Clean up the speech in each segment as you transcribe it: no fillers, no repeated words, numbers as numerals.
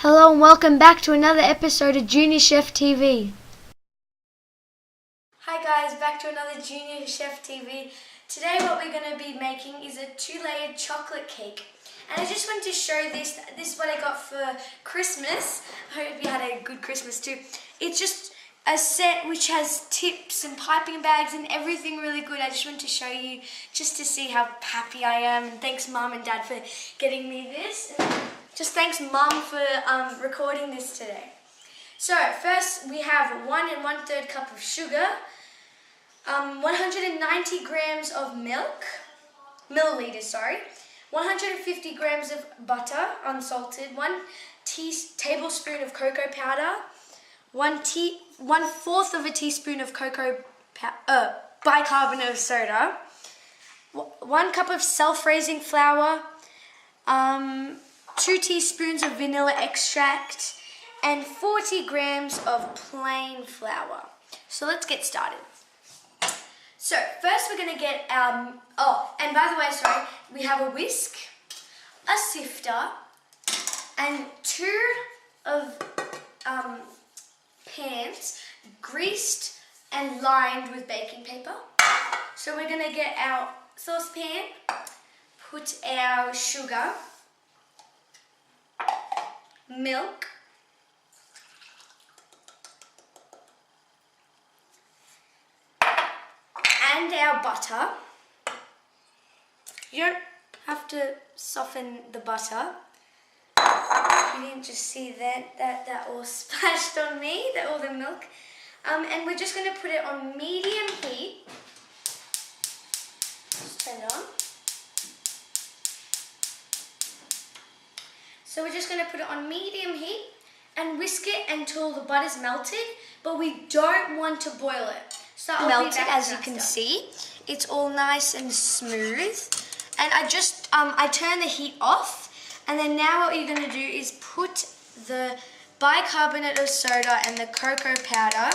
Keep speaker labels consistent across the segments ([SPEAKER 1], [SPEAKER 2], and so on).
[SPEAKER 1] Hello and welcome back to another episode of Junior Chef TV. Hi guys, back to another Junior Chef TV. Today what we're going to be making is a 2-layered chocolate cake. And I just wanted to show this. This is what I got for Christmas. I hope you had a good Christmas too. It's just a set which has tips and piping bags and everything really good. I just wanted to show you just to see how happy I am. And thanks Mum and Dad for getting me this. Just thanks Mum for recording this today. So first we have 1 1/3 cup of sugar, 190 grams of milk, milliliters, 150 grams of butter, unsalted, 1 tablespoon of cocoa powder, 1/4 of a teaspoon of bicarbonate of soda, 1 cup of self-raising flour, 2 teaspoons of vanilla extract, and 40 grams of plain flour. So let's get started. So first we're going to get our, and by the way, we have a whisk, a sifter, and 2 of pans greased and lined with baking paper. So we're going to get our saucepan, put our sugar, milk, and our butter. You don't have to soften the butter. You didn't just see that all splashed on me, all the milk. And we're just going to put it on medium heat. Just turn it on. So we're just going to put it on medium heat and whisk it until the butter's melted, but we don't want to boil it. So melted, as you can see. It's all nice and smooth. And I turn the heat off, and then now what you're going to do is put the bicarbonate of soda and the cocoa powder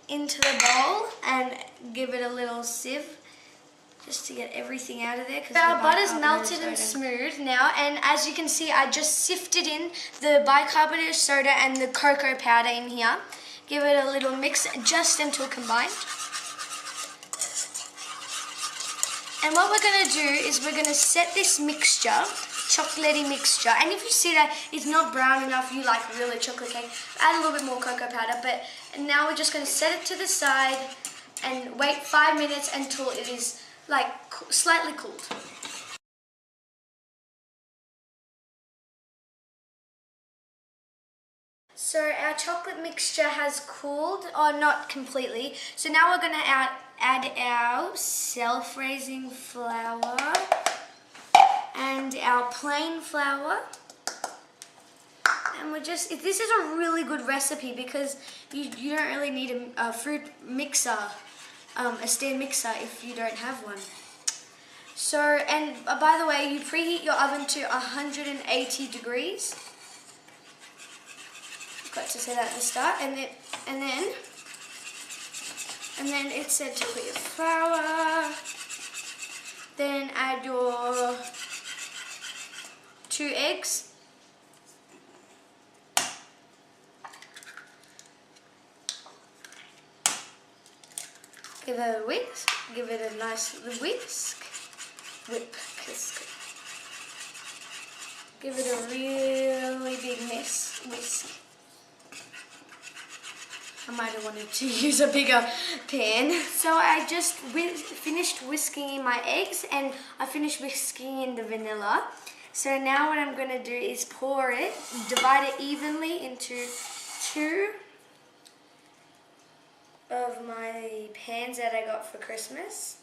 [SPEAKER 1] into the bowl and give it a little sieve, just to get everything out of there. Our butter's melted and smooth now, and as you can see, I just sifted in the bicarbonate of soda and the cocoa powder in here. Give it a little mix just until combined. And what we're going to do is we're going to set this mixture, chocolatey mixture, and if you see that it's not brown enough, you like really chocolate cake, add a little bit more cocoa powder. But now we're just going to set it to the side and wait 5 minutes until it is like slightly cooled. So our chocolate mixture has cooled, or not completely. So now we're going to add our self-raising flour and our plain flour. And this is a really good recipe because you don't really need a fruit mixer, a stand mixer if you don't have one. So, and by the way, you preheat your oven to 180 degrees. Got to say that at the start, and then it said to put your flour, then add your 2 eggs, give it a whisk, give it a nice whisk, give it a really big whisk. I might have wanted to use a bigger pan. So I just finished whisking in my eggs, and I finished whisking in the vanilla. So now what I'm going to do is pour it, divide it evenly into 2 of my pans that I got for Christmas.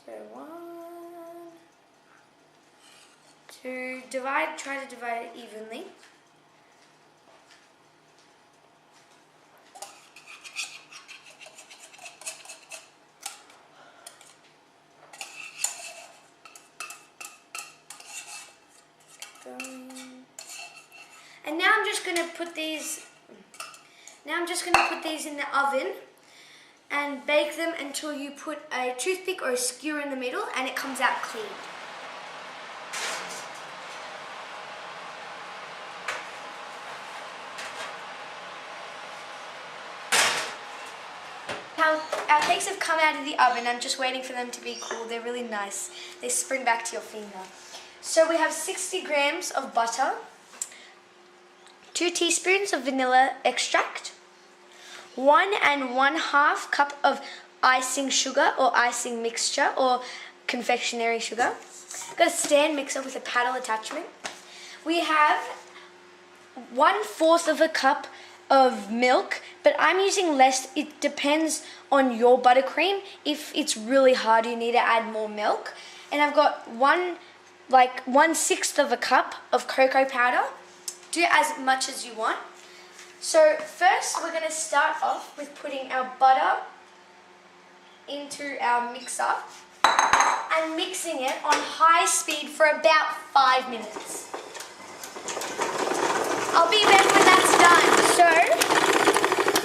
[SPEAKER 1] So 1, 2, try to divide it evenly. And now I'm just going to put these in the oven and bake them until you put a toothpick or a skewer in the middle and it comes out clean. our cakes have come out of the oven. I'm just waiting for them to be cool. They're really nice. They spring back to your finger. So we have 60 grams of butter, 2 teaspoons of vanilla extract, 1 1/2 cup of icing sugar or icing mixture or confectionery sugar. Got a stand mixer with a paddle attachment. We have 1/4 of a cup of milk, but I'm using less. It depends on your buttercream. If it's really hard, you need to add more milk. And I've got 1/6 of a cup of cocoa powder. Do as much as you want. So first we're going to start off with putting our butter into our mixer and mixing it on high speed for about 5 minutes. I'll be back when that's done. So,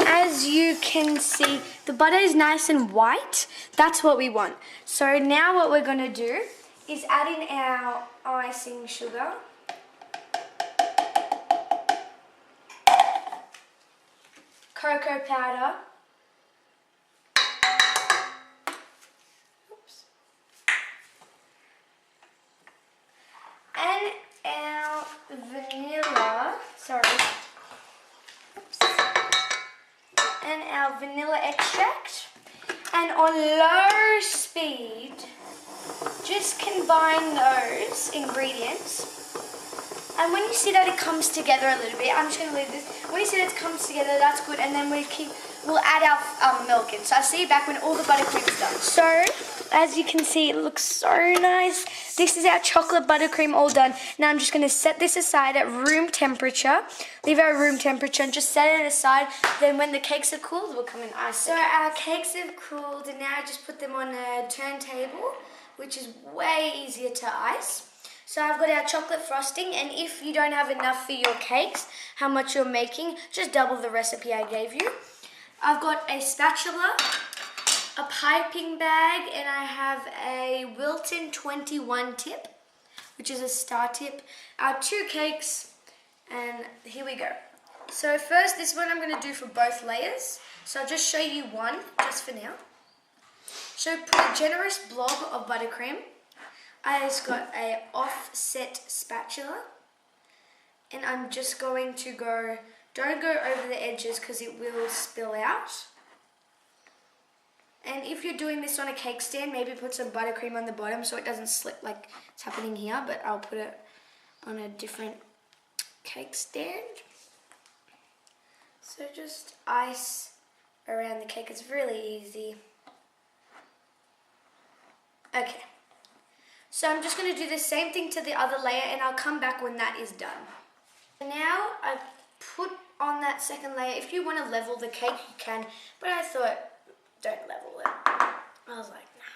[SPEAKER 1] as you can see, the butter is nice and white. That's what we want. So now what we're going to do is add in our icing sugar. Cocoa powder. Oops. And our vanilla, and our vanilla extract. And on low speed, just combine those ingredients. And when you see that it comes together a little bit, I'm just going to leave this. When you see that it comes together, that's good. And then we'll add our milk in. So I'll see you back when all the buttercream's done. So, as you can see, it looks so nice. This is our chocolate buttercream all done. Now I'm just going to set this aside at room temperature. Leave our room temperature and just set it aside. Then when the cakes are cooled, we'll come and ice. So our cakes have cooled, and now I just put them on a turntable, which is way easier to ice. So I've got our chocolate frosting, and if you don't have enough for your cakes, how much you're making, just double the recipe I gave you. I've got a spatula, a piping bag, and I have a Wilton 21 tip, which is a star tip. Our 2 cakes, and here we go. So first, this one I'm going to do for both layers. So I'll just show you one, just for now. So put a generous blob of buttercream. I just got a offset spatula, and I'm just going to go, don't go over the edges because it will spill out. And if you're doing this on a cake stand, maybe put some buttercream on the bottom so it doesn't slip like it's happening here, but I'll put it on a different cake stand. So just ice around the cake, it's really easy. Okay. So I'm just going to do the same thing to the other layer, and I'll come back when that is done. Now I put on that second layer. If you want to level the cake, you can, but I thought, don't level it. I was like, nah.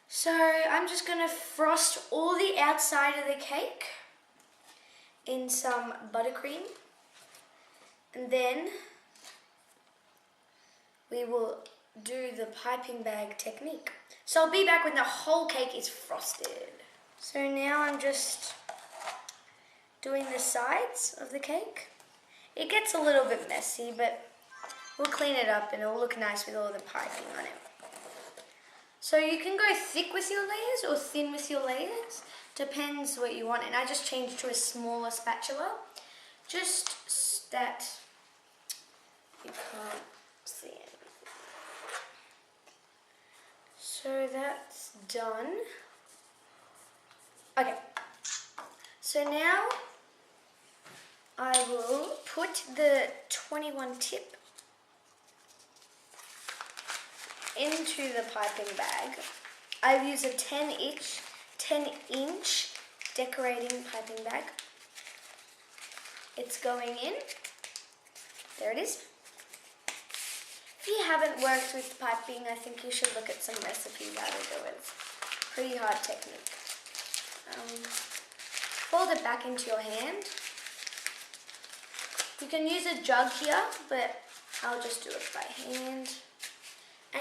[SPEAKER 1] So I'm just going to frost all the outside of the cake in some buttercream, and then we will do the piping bag technique. So I'll be back when the whole cake is frosted. So now I'm just doing the sides of the cake. It gets a little bit messy, but we'll clean it up and it'll look nice with all the piping on it. So you can go thick with your layers or thin with your layers. Depends what you want. And I just changed to a smaller spatula. Just that you can't see it. So that's done. Okay, so now I will put the 21 tip into the piping bag. I've used a 10-inch decorating piping bag. It's going in. There it is. If you haven't worked with piping, I think you should look at some recipes how to do it. Pretty hard technique. Fold it back into your hand. You can use a jug here, but I'll just do it by hand.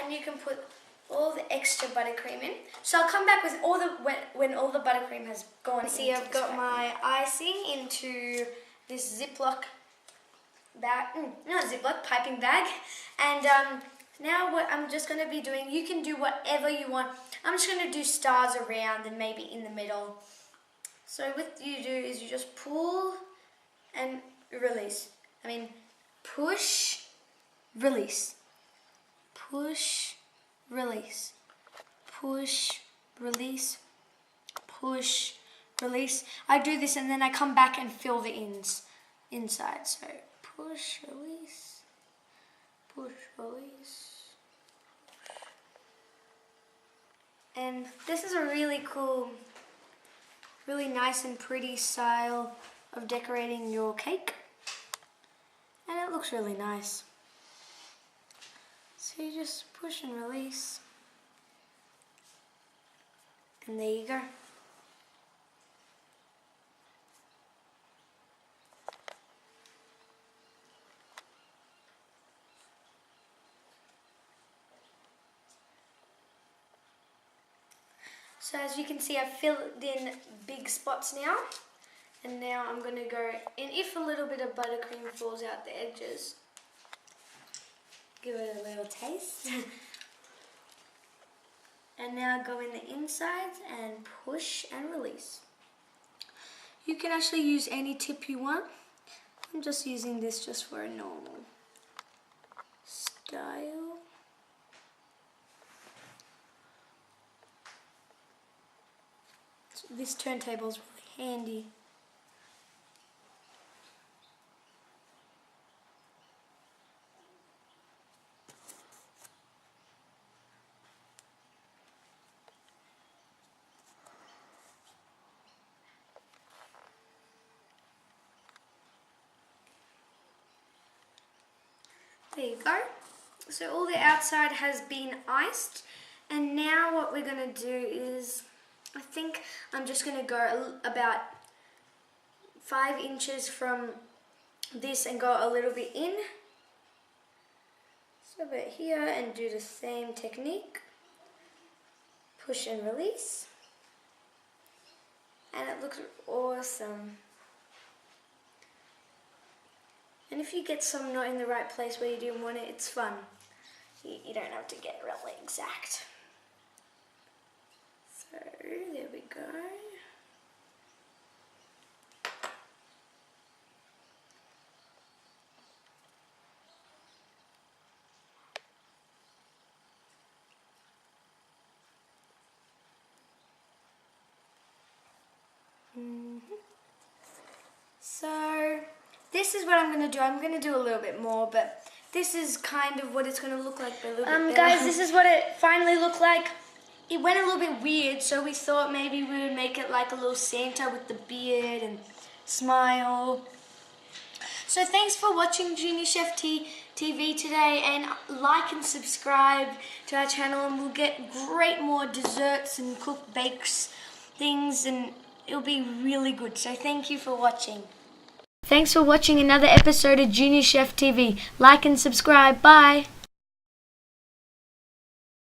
[SPEAKER 1] And you can put all the extra buttercream in. So I'll come back with all the when all the buttercream has gone. See, I've got my icing into this Ziploc bag, not Ziploc, piping bag, and Now what I'm just going to be doing, you can do whatever you want. I'm just going to do stars around and maybe in the middle. So what you do is you just pull and release. Push, release. Push, release. Push, release. Push, release. I do this and then I come back and fill the inside. So push, release. Push, release. And this is a really cool, really nice and pretty style of decorating your cake. And it looks really nice. So you just push and release. And there you go. So as you can see, I've filled in big spots now. And now I'm going to go in, if a little bit of buttercream falls out the edges, give it a little taste. And now go in the insides and push and release. You can actually use any tip you want. I'm just using this just for a normal style. So this turntable is really handy. There you go. So all the outside has been iced, and now what we're going to do is, I think I'm just going to go about 5 inches from this and go a little bit in. So a bit here and do the same technique. Push and release. And it looks awesome. And if you get some not in the right place where you didn't want it, it's fun. You don't have to get really exact. So, there we go. So, this is what I'm going to do. I'm going to do a little bit more, but this is kind of what it's going to look like. Guys, this is what it finally looked like. It went a little bit weird, so we thought maybe we would make it like a little Santa with the beard and smile. So thanks for watching Junior Chef TV today, and like and subscribe to our channel, and we'll get great more desserts and cooked bakes things, and it'll be really good. So thank you for watching. Thanks for watching another episode of Junior Chef TV. Like and subscribe. Bye.